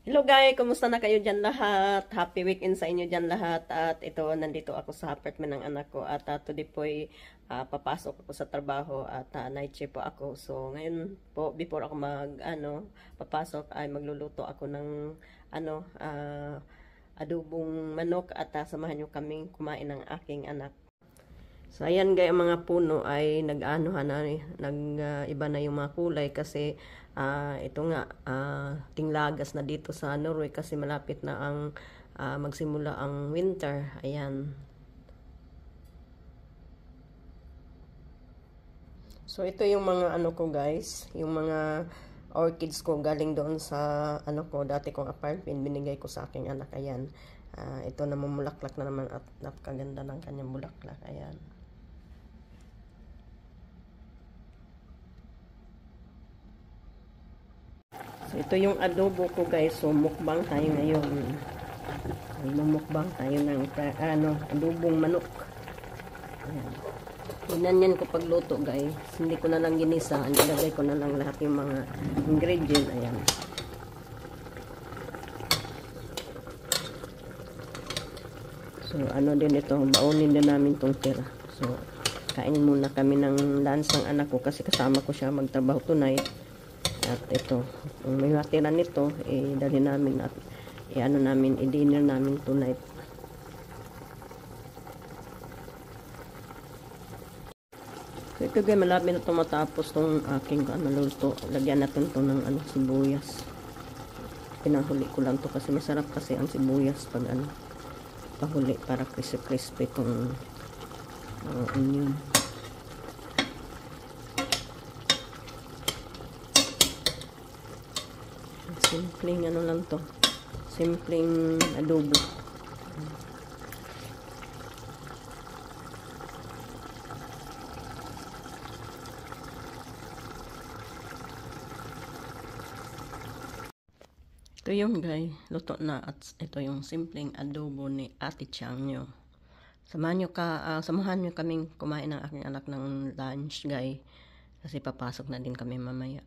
Hello guys, kumusta na kayo dyan lahat? Happy weekend sa inyo dyan lahat. At ito, nandito ako sa apartment ng anak ko. At today po ay papasok ako sa trabaho at night shift po ako. So ngayon po, before ako papasok ay magluluto ako ng adobong manok at samahan nyo kaming kumain ng aking anak. So ayan guys, ang mga puno ay iba na yung mga kulay kasi ito nga tinglagas na dito sa Norway kasi malapit na ang magsimula ang winter. Ayan. So ito yung mga ko guys, yung mga orchids ko galing doon sa ko dati kong apartment, binigay ko sa aking anak. Ayan. Ito na mamulaklak na naman at napakaganda ng kanyang bulaklak. Ayan. So, ito yung adobo ko guys. So, mukbang tayo ngayon. Mumukbang tayo ng adobong manok. Ayan. Hinanyan ko pagluto guys. Hindi ko na lang ginisa. Nilagay ko na lang lahat yung mga ingredient. Ayan. So, din ito. Baunin din namin itong tira. So, kainin muna kami ng lunch ng anak ko kasi kasama ko siya magtrabaho tonight. At ito, kung may matira nito, dali namin at i-dinner namin tonight. So ito guys, malapit na ito matapos itong aking luto. Lagyan natin ito ng sibuyas. Pinahuli ko lang ito kasi masarap kasi ang sibuyas pag pahuli para crispy itong onion. Simpleng lang to. Simpleng adobo. Ito yung guys, luto na at ito yung simpleng adobo ni Ate Chang nyo. Samahan nyo kaming kumain ng aking anak ng lunch guys. Kasi papasok na din kami mamaya.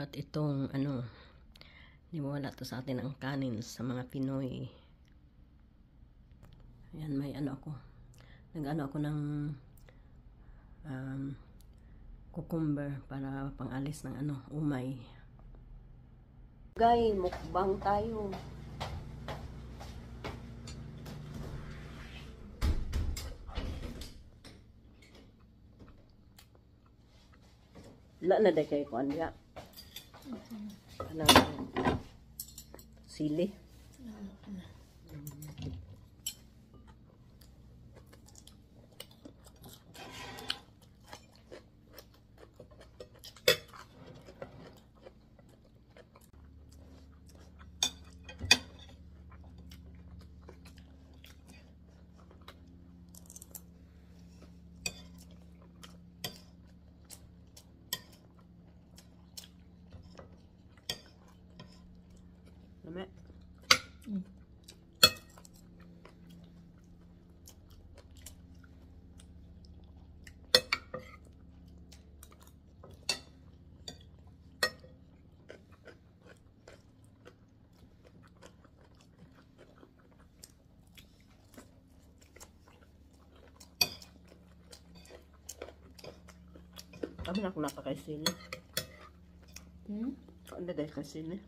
At itong di wala to sa atin ang kanin sa mga Pinoy. Ayan, may ako. Nag-ako ng cucumber para pangalis ng umay. Guys, mukbang tayo. Wala na day kayo ko andya. Sili. Lame. Kami na ako napakaisili. Ano dahil kasili?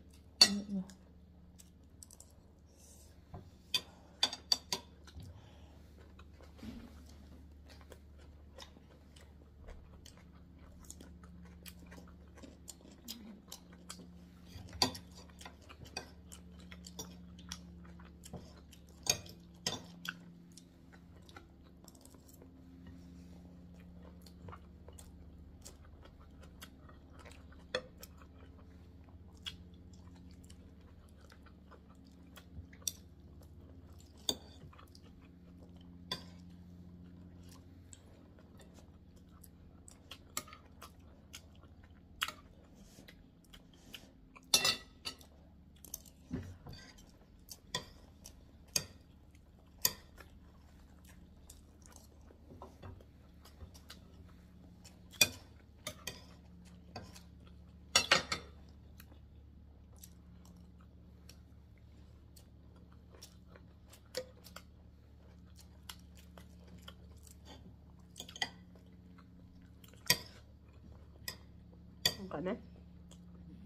Ang kanan.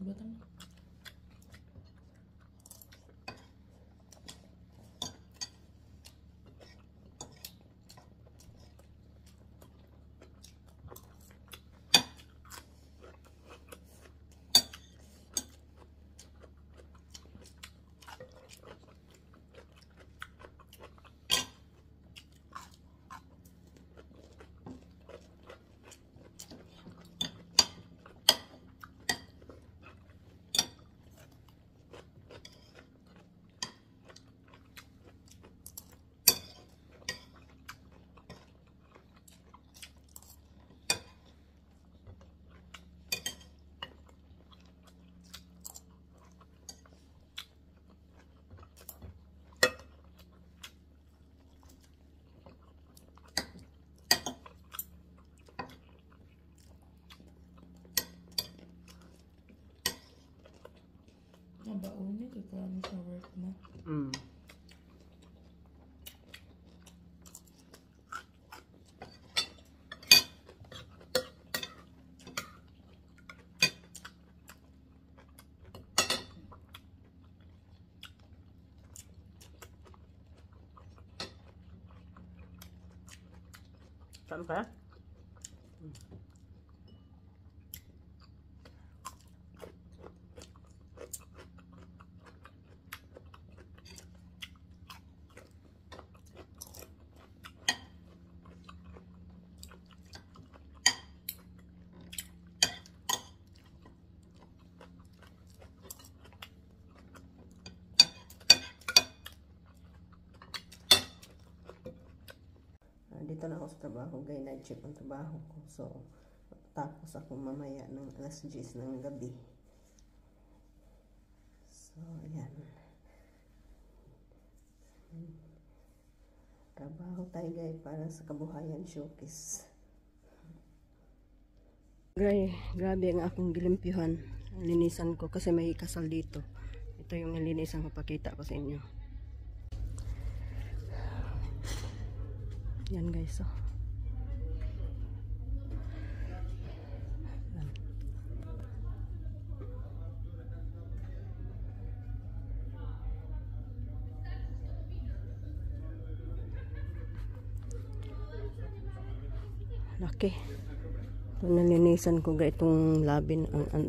Batang. Baon niya, kaya sa work na. Saan ka? Dito na ako sa trabaho, guys. Night shift ang trabaho ko. So, tapos ako mamaya ng alas 10 ng gabi. So, ayan. Trabaho tayo, guys, para sa kabuhayan showcase. Grabe ang akong gilimpyuhan. Linisan ko kasi may kasal dito. Ito yung nilinisan ko, pakita ko sa inyo. Yan guys, oh. Yan. Laki. Ito nalinisan ko ga itong labin ang